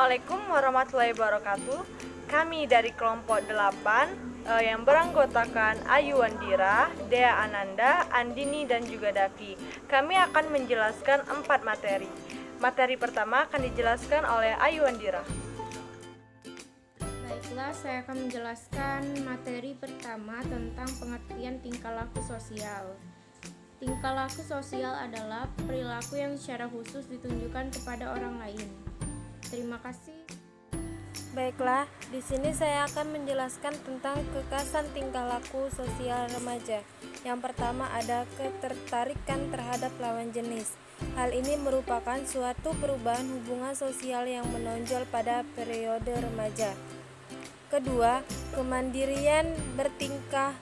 Assalamualaikum warahmatullahi wabarakatuh. Kami dari kelompok 8 yang beranggotakan Ayu Wandira, Dea Ananda, Andini dan juga Davi. Kami akan menjelaskan 4 materi. Materi pertama akan dijelaskan oleh Ayu Wandira. Baiklah, saya akan menjelaskan materi pertama tentang pengertian tingkah laku sosial. Tingkah laku sosial adalah perilaku yang secara khusus ditunjukkan kepada orang lain. Terima kasih. Baiklah, di sini saya akan menjelaskan tentang kekhasan tingkah laku sosial remaja. Yang pertama ada ketertarikan terhadap lawan jenis. Hal ini merupakan suatu perubahan hubungan sosial yang menonjol pada periode remaja. Kedua, kemandirian bertingkah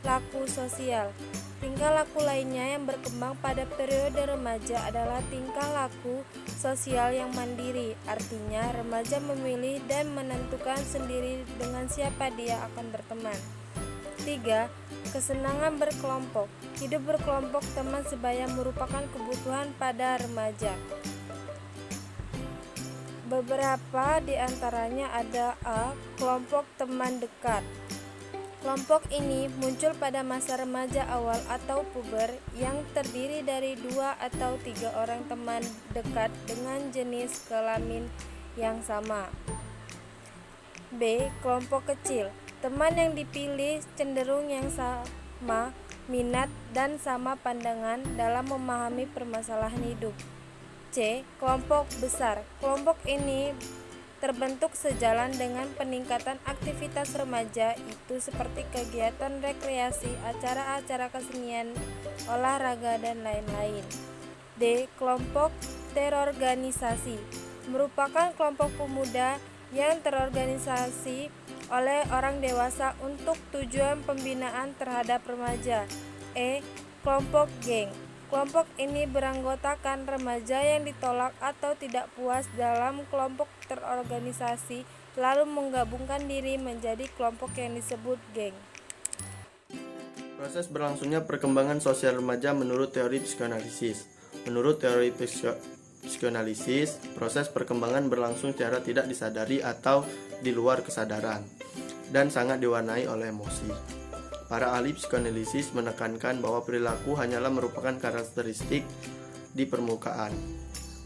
laku sosial. Tingkah laku lainnya yang berkembang pada periode remaja adalah tingkah laku sosial yang mandiri. Artinya, remaja memilih dan menentukan sendiri dengan siapa dia akan berteman. 3. Kesenangan berkelompok. Hidup berkelompok teman sebaya merupakan kebutuhan pada remaja. Beberapa di antaranya ada A. Kelompok teman dekat. Kelompok ini muncul pada masa remaja awal atau puber yang terdiri dari 2 atau 3 orang teman dekat dengan jenis kelamin yang sama. B. Kelompok kecil. Teman yang dipilih cenderung yang sama minat dan sama pandangan dalam memahami permasalahan hidup. C. Kelompok besar. Kelompok ini terbentuk sejalan dengan peningkatan aktivitas remaja itu seperti kegiatan rekreasi, acara-acara kesenian, olahraga, dan lain-lain. D. Kelompok terorganisasi merupakan kelompok pemuda yang terorganisasi oleh orang dewasa untuk tujuan pembinaan terhadap remaja. E. Kelompok geng. Kelompok ini beranggotakan remaja yang ditolak atau tidak puas dalam kelompok terorganisasi, lalu menggabungkan diri menjadi kelompok yang disebut geng. Proses berlangsungnya perkembangan sosial remaja menurut teori psikoanalisis. Menurut teori psikoanalisis, proses perkembangan berlangsung secara tidak disadari atau di luar kesadaran, dan sangat diwarnai oleh emosi. Para ahli psikoanalisis menekankan bahwa perilaku hanyalah merupakan karakteristik di permukaan.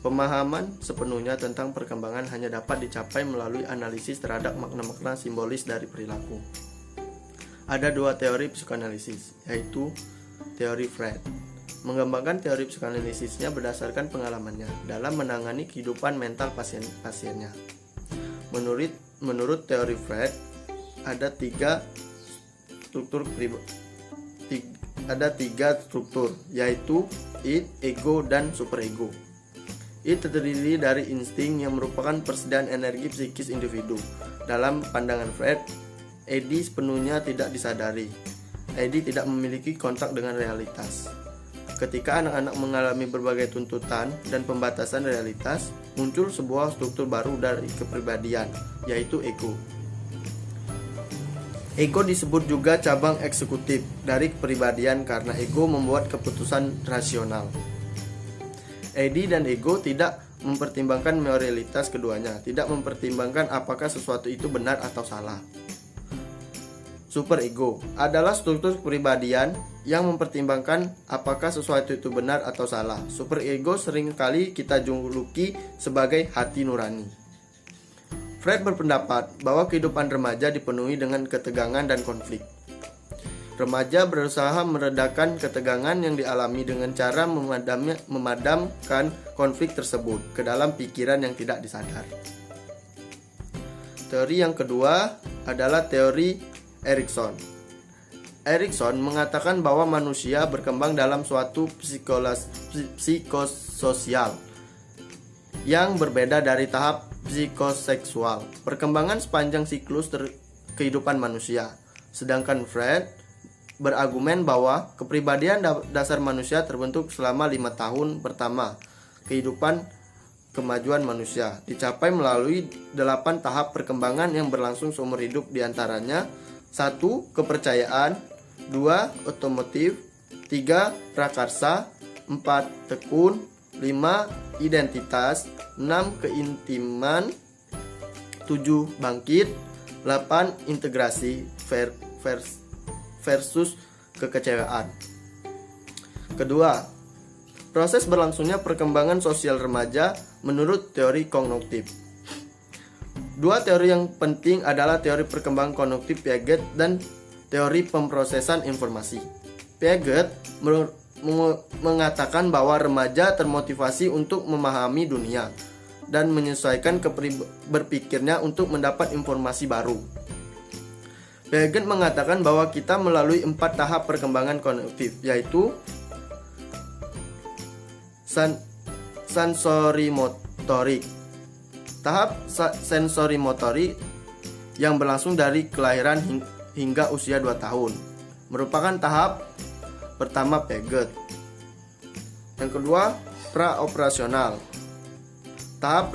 Pemahaman sepenuhnya tentang perkembangan hanya dapat dicapai melalui analisis terhadap makna-makna simbolis dari perilaku. Ada 2 teori psikoanalisis, yaitu teori Freud. Mengembangkan teori psikoanalisisnya berdasarkan pengalamannya dalam menangani kehidupan mental pasiennya. Menurut teori Freud, ada tiga struktur, yaitu id, ego, dan superego. Id terdiri dari insting yang merupakan persediaan energi psikis individu. Dalam pandangan Freud, id sepenuhnya tidak disadari. Id tidak memiliki kontak dengan realitas. Ketika anak-anak mengalami berbagai tuntutan dan pembatasan realitas, muncul sebuah struktur baru dari kepribadian, yaitu ego. Ego disebut juga cabang eksekutif dari kepribadian karena ego membuat keputusan rasional. Id dan ego tidak mempertimbangkan moralitas keduanya, tidak mempertimbangkan apakah sesuatu itu benar atau salah. Superego adalah struktur kepribadian yang mempertimbangkan apakah sesuatu itu benar atau salah. Superego seringkali kita juluki sebagai hati nurani. Freud berpendapat bahwa kehidupan remaja dipenuhi dengan ketegangan dan konflik. Remaja berusaha meredakan ketegangan yang dialami dengan cara memadamkan konflik tersebut ke dalam pikiran yang tidak disadar. Teori yang kedua adalah teori Erikson. Erikson mengatakan bahwa manusia berkembang dalam suatu psikososial yang berbeda dari tahap psikoseksual, perkembangan sepanjang siklus kehidupan manusia. Sedangkan Freud berargumen bahwa kepribadian dasar manusia terbentuk selama 5 tahun pertama kehidupan kemajuan manusia, dicapai melalui 8 tahap perkembangan yang berlangsung seumur hidup, diantaranya 1. Kepercayaan, 2. Otomotif, 3. Prakarsa, 4. Tekun, 5. Identitas, 6. Keintiman, 7. Bangkit. 8. Integrasi versus kekecewaan. Kedua, proses berlangsungnya perkembangan sosial remaja menurut teori kognitif. Dua teori yang penting adalah teori perkembangan kognitif Piaget dan teori pemrosesan informasi. Piaget mengatakan bahwa remaja termotivasi untuk memahami dunia dan menyesuaikan berpikirnya untuk mendapat informasi baru. Piaget mengatakan bahwa kita melalui 4 tahap perkembangan kognitif, yaitu sensorimotorik. Tahap sensorimotorik yang berlangsung dari kelahiran hingga usia 2 tahun merupakan tahap pertama Piaget. Yang kedua, praoperasional. Tahap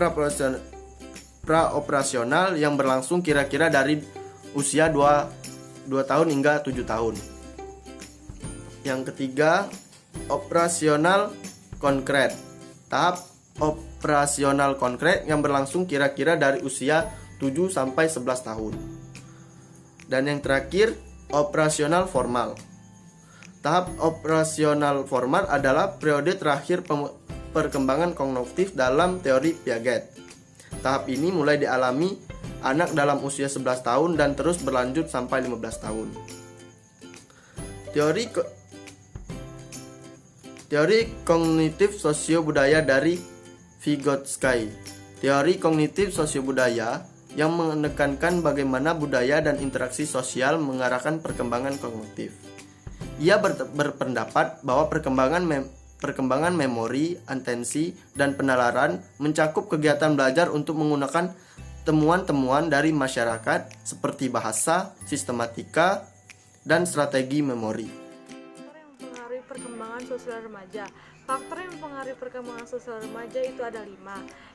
praoperasional yang berlangsung kira-kira dari usia 2 tahun hingga 7 tahun. Yang ketiga, operasional konkret. Tahap operasional konkret yang berlangsung kira-kira dari usia 7 sampai 11 tahun. Dan yang terakhir, operasional formal. Tahap operasional formal adalah periode terakhir perkembangan kognitif dalam teori Piaget. Tahap ini mulai dialami anak dalam usia 11 tahun dan terus berlanjut sampai 15 tahun. Teori kognitif sosiobudaya dari Vygotsky. Teori kognitif sosiobudaya yang menekankan bagaimana budaya dan interaksi sosial mengarahkan perkembangan kognitif. Ia berpendapat bahwa perkembangan memori, atensi, dan penalaran mencakup kegiatan belajar untuk menggunakan temuan-temuan dari masyarakat seperti bahasa, sistematika, dan strategi memori. Faktor yang mempengaruhi perkembangan sosial remaja. Faktor yang mempengaruhi perkembangan sosial remaja itu ada 5.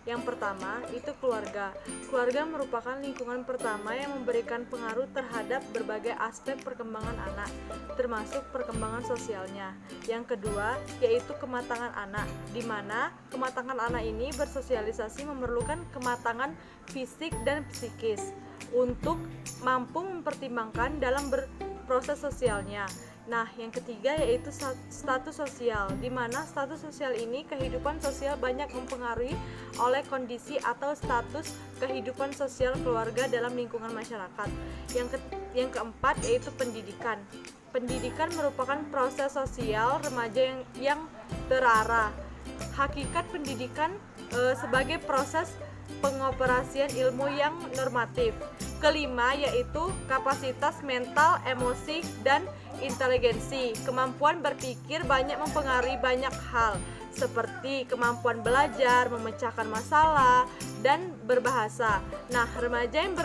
Yang pertama itu keluarga. Keluarga merupakan lingkungan pertama yang memberikan pengaruh terhadap berbagai aspek perkembangan anak, termasuk perkembangan sosialnya. Yang kedua yaitu kematangan anak, di mana kematangan anak ini bersosialisasi memerlukan kematangan fisik dan psikis untuk mampu mempertimbangkan dalam berproses sosialnya. Nah, yang ketiga yaitu status sosial, di mana status sosial ini kehidupan sosial banyak mempengaruhi oleh kondisi atau status kehidupan sosial keluarga dalam lingkungan masyarakat. Yang keempat yaitu pendidikan. Pendidikan merupakan proses sosial remaja yang terarah. Hakikat pendidikan sebagai proses pengoperasian ilmu yang normatif. Kelima yaitu kapasitas mental, emosi, dan inteligensi. Kemampuan berpikir banyak mempengaruhi banyak hal seperti kemampuan belajar, memecahkan masalah, dan berbahasa. Nah, remaja yang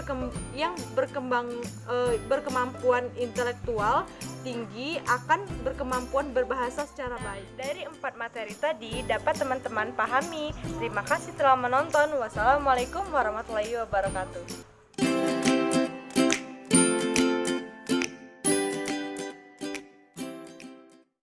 berkemampuan intelektual tinggi akan berkemampuan berbahasa secara baik. Dari 4 materi tadi dapat teman-teman pahami. Terima kasih telah menonton. Wassalamualaikum warahmatullahi wabarakatuh.